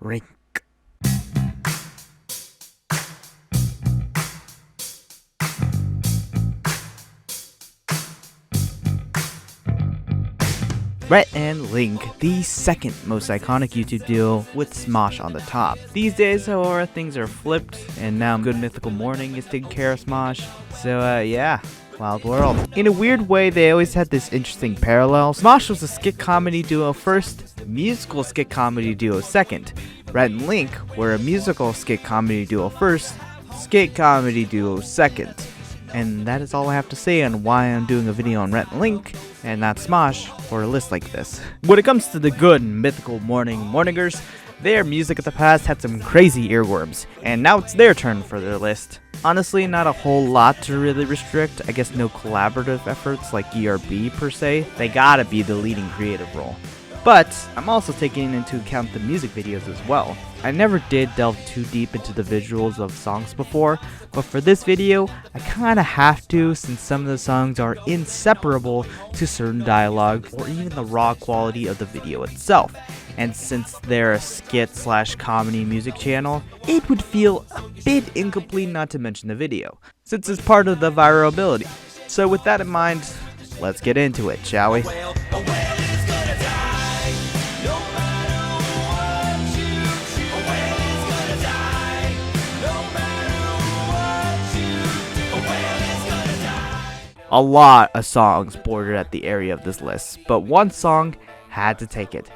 Rink. Rhett and Link, the second most iconic YouTube duo with Smosh on the top. These days, however, things are flipped, and now Good Mythical Morning is taking care of Smosh. So, yeah. Wild world. In a weird way, they always had this interesting parallel. Smosh was a skit comedy duo first, musical skit comedy duo second. Rhett and Link were a musical skit comedy duo first, skit comedy duo second. And that is all I have to say on why I'm doing a video on Rhett and Link and not Smosh for a list like this. When it comes to the Good Mythical Morningers, their music of the past had some crazy earworms, and now it's their turn for their list. Honestly, not a whole lot to really restrict. I guess no collaborative efforts like ERB per se. They gotta be the leading creative role. But I'm also taking into account the music videos as well. I never did delve too deep into the visuals of songs before, but for this video, I kinda have to since some of the songs are inseparable to certain dialogue or even the raw quality of the video itself. And since they're a skit/comedy music channel, it would feel a bit incomplete not to mention the video, since it's part of the virality. So with that in mind, let's get into it, shall we? A lot of songs bordered at the area of this list, but one song had to take it.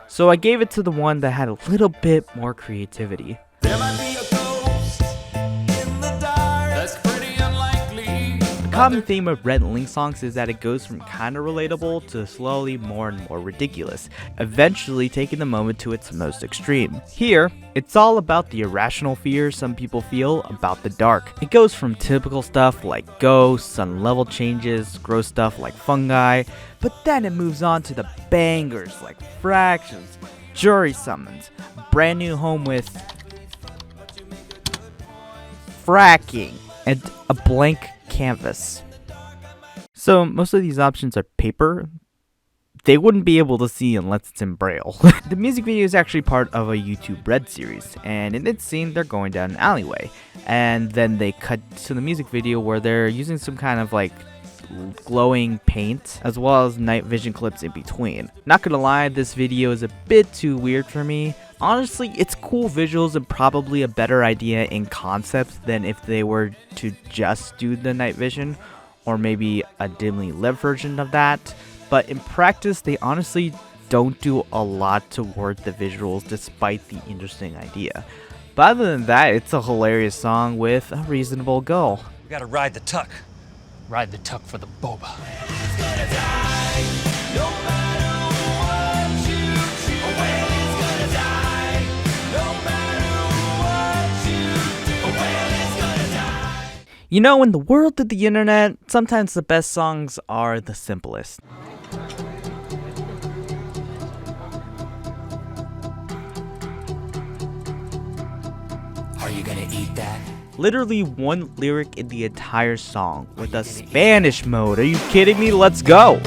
So I gave it to the one that had a little bit more creativity. There might be a ghost in the dark. That's pretty unlikely. The common theme of Rhett and Link songs is that it goes from kinda relatable to slowly more and more ridiculous, eventually taking the moment to its most extreme. Here, it's all about the irrational fears some people feel about the dark. It goes from typical stuff like ghosts, sun level changes, gross stuff like fungi, but then it moves on to the bangers like fractions, jury summons, brand new home with fracking, and a blank canvas. So most of these options are paper. They wouldn't be able to see unless it's in braille. The music video is actually part of a YouTube Red series, and in its scene they're going down an alleyway, and then they cut to the music video where they're using some kind of like glowing paint as well as night vision clips in between. Not gonna lie, this video is a bit too weird for me. Honestly, it's cool visuals and probably a better idea in concept than if they were to just do the night vision or maybe a dimly lit version of that. But in practice, they honestly don't do a lot toward the visuals despite the interesting idea. But other than that, it's a hilarious song with a reasonable goal. We gotta ride the tuck. Ride the tuck for the boba. You know, in the world of the internet, sometimes the best songs are the simplest. Are you gonna eat that? Literally one lyric in the entire song with a Spanish mode. Are you kidding me? Let's go!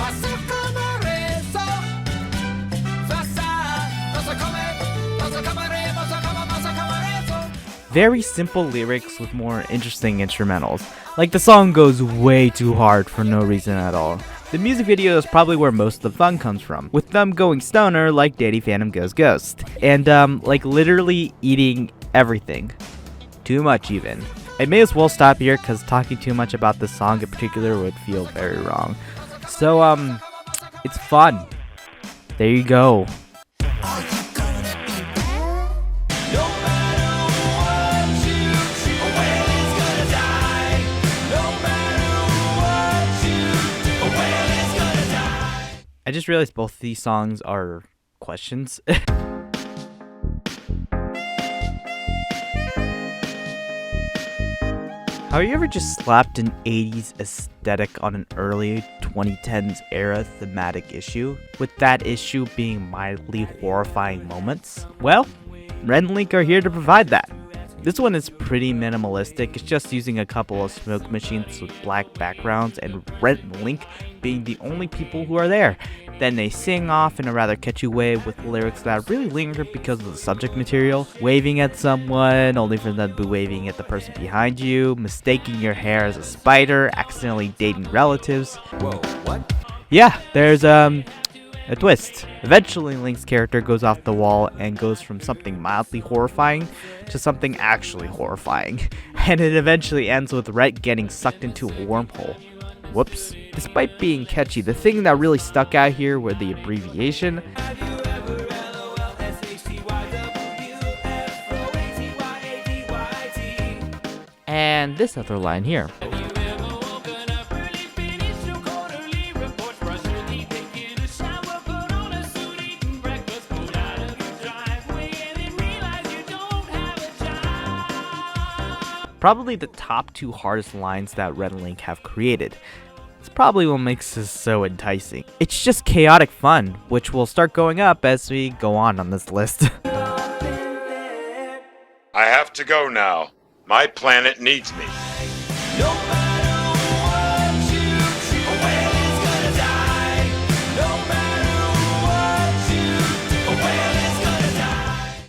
Very simple lyrics with more interesting instrumentals. Like the song goes way too hard for no reason at all. The music video is probably where most of the fun comes from, with them going stoner like Daddy Phantom Goes Ghost. And like literally eating everything. Too much even. I may as well stop here because talking too much about this song in particular would feel very wrong. So it's fun. There you go. I just realized both these songs are questions. Have you ever just slapped an 80s aesthetic on an early 2010s era thematic issue, with that issue being mildly horrifying moments? Well, Rhett and Link are here to provide that. This one is pretty minimalistic. It's just using a couple of smoke machines with black backgrounds and Rhett and Link being the only people who are there. Then they sing off in a rather catchy way with lyrics that really linger because of the subject material. Waving at someone, only for them to be waving at the person behind you. Mistaking your hair as a spider. Accidentally dating relatives. Whoa, what? Yeah, there's a twist. Eventually, Link's character goes off the wall and goes from something mildly horrifying to something actually horrifying. And it eventually ends with Rhett getting sucked into a wormhole. Whoops. Despite being catchy, the thing that really stuck out here were the abbreviation. And this other line here. Probably the top two hardest lines that Rhett and Link have created. It's probably what makes this so enticing. It's just chaotic fun, which will start going up as we go on this list. I have to go now. My planet needs me.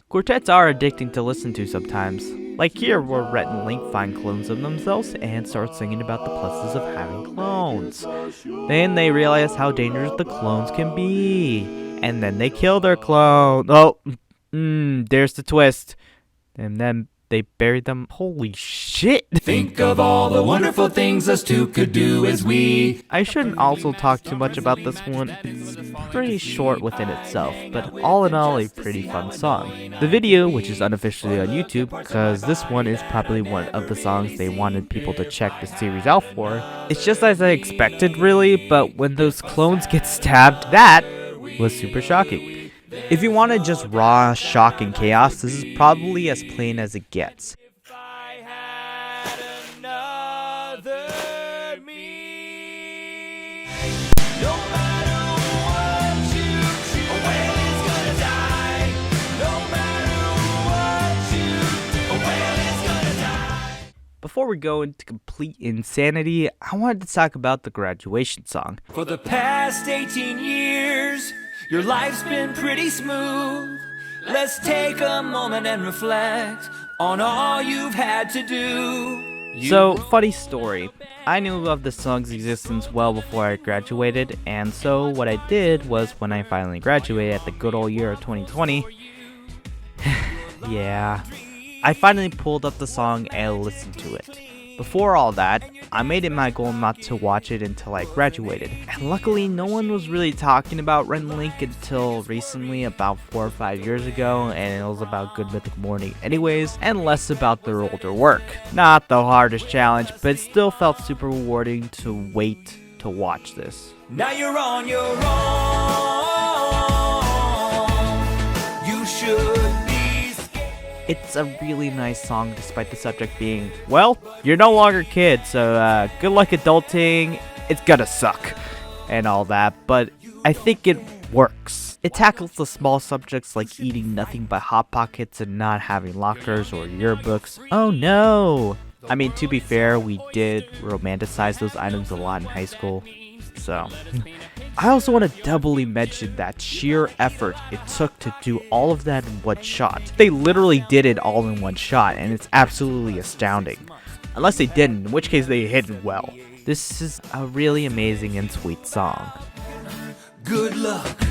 Quartets are addicting to listen to sometimes. Like here, where Rhett and Link find clones of themselves and start singing about the pluses of having clones. Then they realize how dangerous the clones can be. And then they kill their clone. Oh, there's the twist. And then they buried them. Holy shit. Think of all the wonderful things us two could do as we. I shouldn't also talk too much about this one. It's pretty short within itself, but all in all, a pretty fun song. The video, which is unofficially on YouTube, because this one is probably one of the songs they wanted people to check the series out for, it's just as I expected, really, but when those clones get stabbed, that was super shocking. If you wanted just raw shock and chaos, this is probably as plain as it gets. Before we go into complete insanity, I wanted to talk about the graduation song. For the past 18 years, your life's been pretty smooth. Let's take a moment and reflect on all you've had to do. So, funny story. I knew of the song's existence well before I graduated, and so what I did was when I finally graduated at the good old year of 2020, yeah, I finally pulled up the song and listened to it. Before all that, I made it my goal not to watch it until I graduated. And luckily, no one was really talking about Rhett and Link until recently, about 4 or 5 years ago, and it was about Good Mythical Morning anyways, and less about their older work. Not the hardest challenge, but it still felt super rewarding to wait to watch this. Now you're on your own. You should. It's a really nice song despite the subject being, well, you're no longer kids, so good luck adulting, it's gonna suck, and all that, but I think it works. It tackles the small subjects like eating nothing but Hot Pockets and not having lockers or yearbooks. Oh no! I mean, to be fair, we did romanticize those items a lot in high school, so... I also want to doubly mention that sheer effort it took to do all of that in one shot. They literally did it all in one shot, and it's absolutely astounding. Unless they didn't, in which case they hit it well. This is a really amazing and sweet song. Good luck.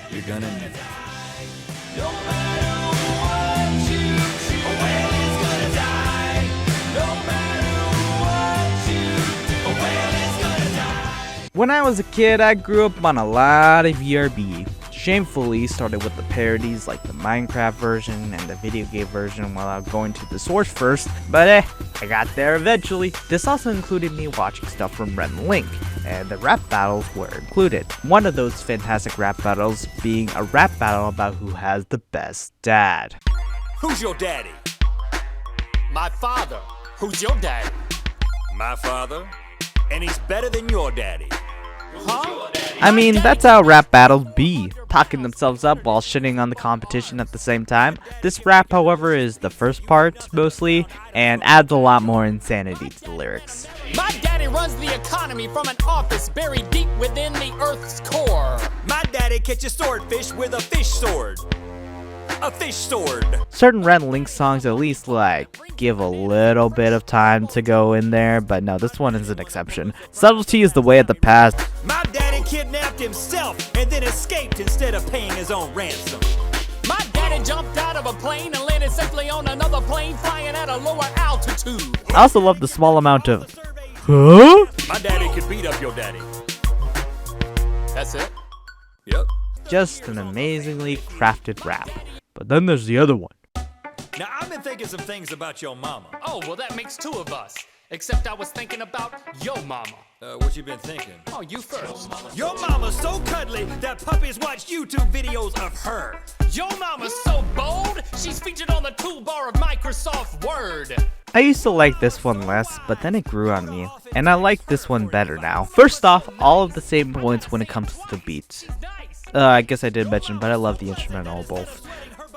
You're gonna need it. When I was a kid, I grew up on a lot of ERB. Shamefully started with the parodies like the Minecraft version and the video game version without going to the source first, but I got there eventually. This also included me watching stuff from Rhett and Link, and the rap battles were included. One of those fantastic rap battles being a rap battle about who has the best dad. Who's your daddy? My father. Who's your daddy? My father. And he's better than your daddy. Huh? I mean, that's how rap battles be, talking themselves up while shitting on the competition at the same time. This rap, however, is the first part, mostly, and adds a lot more insanity to the lyrics. My daddy runs the economy from an office buried deep within the earth's core. My daddy catches swordfish with a fish sword. A fish sword. Certain Rhett and Link songs at least, like, give a little bit of time to go in there, but no, this one is an exception. Subtlety is the way of the past. My daddy kidnapped himself and then escaped instead of paying his own ransom. My daddy jumped out of a plane and landed safely on another plane flying at a lower altitude. I also love the small amount of, huh? My daddy could beat up your daddy. That's it? Yep. Just an amazingly crafted rap. But then there's the other one. Now, I've been thinking some things about your mama. Oh, well, that makes two of us. Except I was thinking about yo mama. What you been thinking? Oh, you first. Your mama's so cuddly that puppies watch YouTube videos of her. Yo mama's so bold, she's featured on the toolbar of Microsoft Word. I used to like this one less, but then it grew on me, and I like this one better now. First off, all of the same points when it comes to the beats. I guess I did mention, but I love the instrumental both.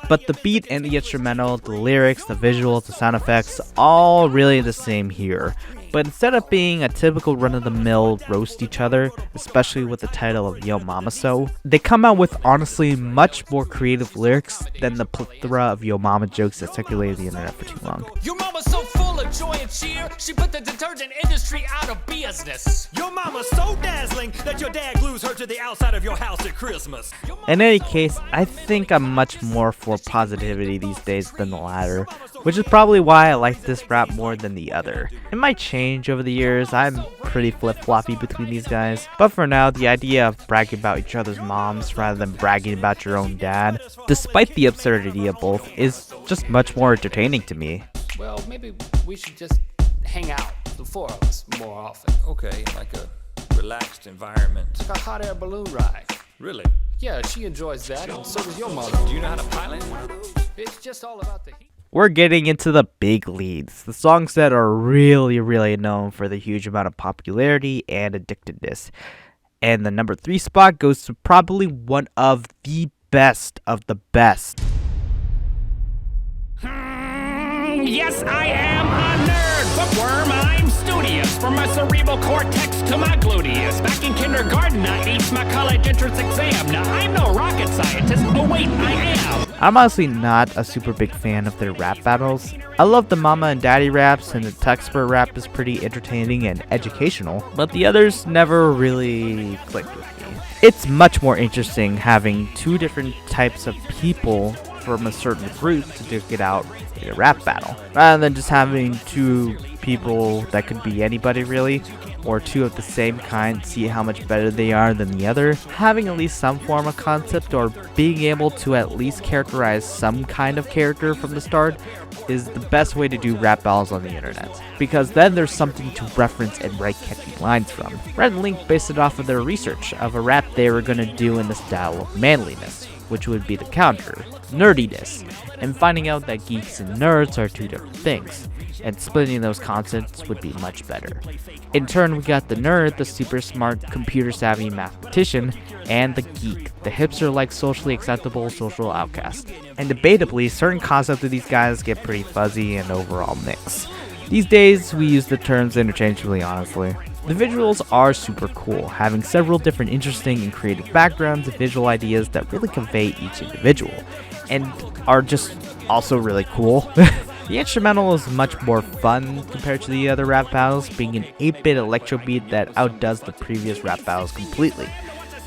But the beat and the instrumental, the lyrics, the visuals, the sound effects, all really the same here. But instead of being a typical run-of-the-mill roast each other, especially with the title of Yo Mama So, they come out with honestly much more creative lyrics than the plethora of Yo Mama jokes that circulated the internet for too long. Your mama's so full of joy and cheer, she put the detergent industry out of business. Your mama's so dazzling that your dad glues her to the outside of your house at Christmas. In any case, I think I'm much more for positivity these days than the latter, which is probably why I like this rap more than the other. It might change over the years, I'm pretty flip-floppy between these guys, but for now, the idea of bragging about each other's moms rather than bragging about your own dad, despite the absurdity of both, is just much more entertaining to me. Well, maybe we should just hang out, the four of us, more often. Okay, like a relaxed environment. Like a hot air balloon ride. Really? Yeah, she enjoys that, and so does your mother. Do you know how to pilot one of those? It's just all about the heat. We're getting into the big leads, the songs that are really known for the huge amount of popularity and addictiveness. And the number 3 spot goes to probably one of the best of the best. Yes, I am a nerd, bookworm. I'm studious. From my cerebral cortex to my gluteus. Back in kindergarten, I aced my college entrance exam. Now, I'm no rocket scientist. Oh, wait, I am. I'm honestly not a super big fan of their rap battles. I love the mama and daddy raps, and the tech expert rap is pretty entertaining and educational, but the others never really clicked with me. It's much more interesting having two different types of people from a certain group to duke it out in a rap battle, rather than just having two people that could be anybody really, or two of the same kind, see how much better they are than the other. Having at least some form of concept, or being able to at least characterize some kind of character from the start, is the best way to do rap battles on the internet, because then there's something to reference and write catchy lines from. Rhett and Link based it off of their research of a rap they were going to do in the style of manliness, which would be the counter, nerdiness, and finding out that geeks and nerds are two different things, and splitting those concepts would be much better. In turn, we got the nerd, the super smart, computer savvy mathematician, and the geek, the hipster-like socially acceptable social outcast. And debatably, certain concepts of these guys get pretty fuzzy and overall mixed. These days, we use the terms interchangeably, honestly. The visuals are super cool, having several different interesting and creative backgrounds and visual ideas that really convey each individual, and are just also really cool. The instrumental is much more fun compared to the other rap battles, being an 8-bit electro beat that outdoes the previous rap battles completely.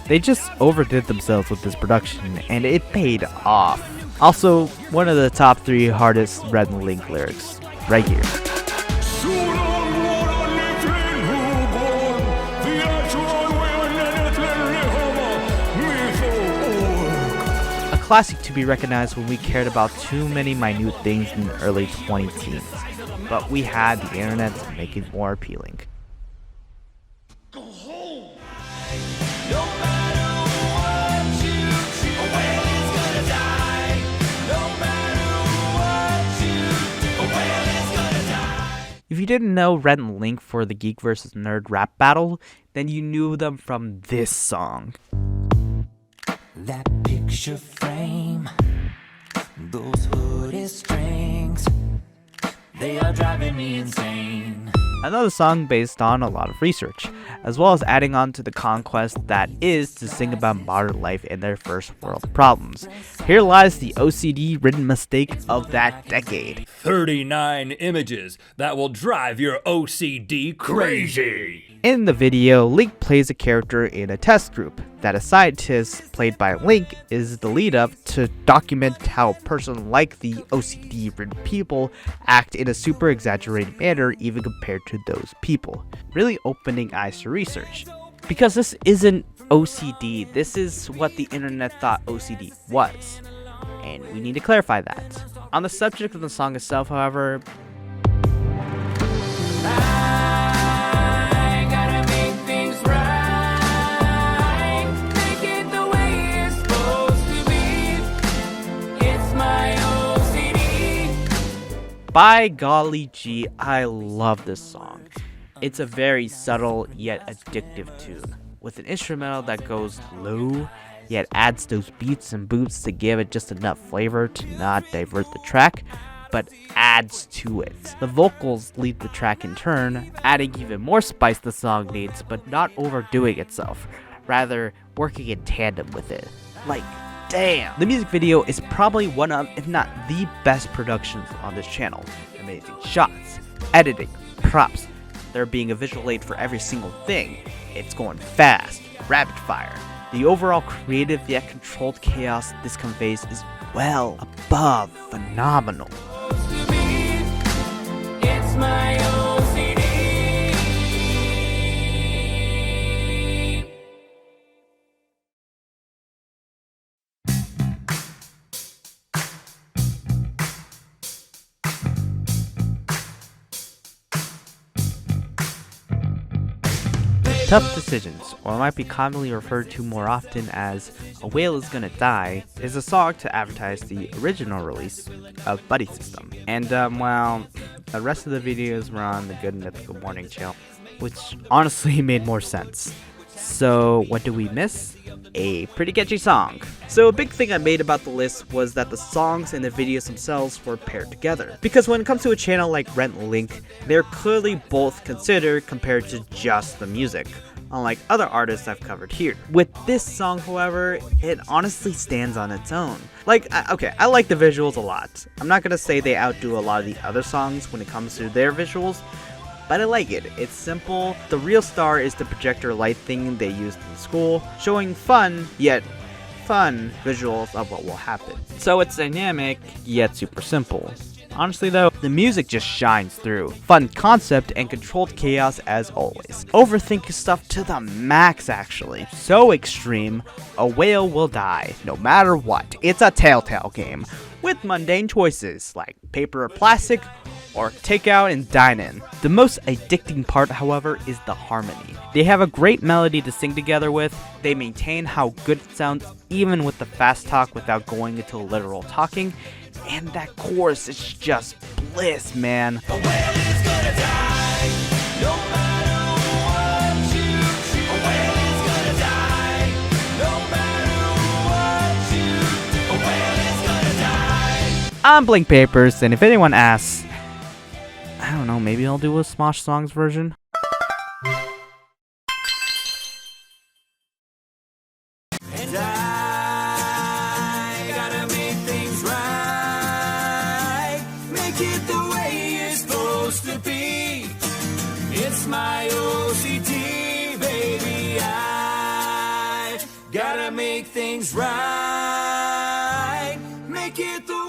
They just overdid themselves with this production, and it paid off. Also, one of the top 3 hardest Rhett and Link lyrics, right here. Classic to be recognized when we cared about too many minute things in the early 2010s, but we had the internet to make it more appealing. Go home. No matter what you do, a whale is gonna die. No matter what you do, a whale is gonna die. If you didn't know Rhett and Link for the Geek vs. Nerd rap battle, then you knew them from this song. That picture frame, those hooded strings, they are driving me insane. Another song based on a lot of research, as well as adding on to the conquest that is to sing about modern life and their first world problems. Here lies the OCD-ridden mistake of that decade. 39 images that will drive your OCD crazy. In the video, Link plays a character in a test group that a scientist played by Link is the lead up to document how a person like the OCD-ridden people act in a super exaggerated manner even compared to those people, really opening eyes to research. Because this isn't OCD, this is what the internet thought OCD was, and we need to clarify that. On the subject of the song itself, however, by golly gee, I love this song. It's a very subtle yet addictive tune, with an instrumental that goes low, yet adds those beats and boops to give it just enough flavor to not divert the track, but adds to it. The vocals lead the track in turn, adding even more spice the song needs, but not overdoing itself, rather working in tandem with it. Like, damn! The music video is probably one of, if not the best productions on this channel. Amazing shots, editing, props, there being a visual aid for every single thing. It's going fast, rapid fire. The overall creative yet controlled chaos this conveys is well above phenomenal. It's my OCD. Tough Decisions, or might be commonly referred to more often as A Whale Is Gonna Die, is a song to advertise the original release of Buddy System. And well, the rest of the videos were on the Good Mythical Morning channel, which honestly made more sense. So what do we miss? A pretty catchy song. So a big thing I made about the list was that the songs and the videos themselves were paired together. Because when it comes to a channel like Rhett and Link, they're clearly both considered compared to just the music, unlike other artists I've covered here. With this song, however, it honestly stands on its own. Like, okay, I like the visuals a lot. I'm not gonna say they outdo a lot of the other songs when it comes to their visuals, but I like it. It's simple. The real star is the projector light thing they used in school, showing fun, yet fun visuals of what will happen. So it's dynamic, yet super simple. Honestly though, the music just shines through. Fun concept and controlled chaos as always. Overthinking stuff to the max actually. So extreme, a whale will die, no matter what. It's a Telltale game, with mundane choices like paper or plastic, or take out and dine in. The most addicting part, however, is the harmony. They have a great melody to sing together with, they maintain how good it sounds even with the fast talk without going into literal talking, and that chorus is just bliss, man. A whale is gonna die, no matter what you choose. A whale is gonna die, no matter what you do. A whale is gonna die. I'm Blank Papers, and if anyone asks, I don't know, maybe I'll do a Smosh Songs version. And I gotta make things right, make it the way it's supposed to be. It's my OCD, baby. I gotta make things right, make it the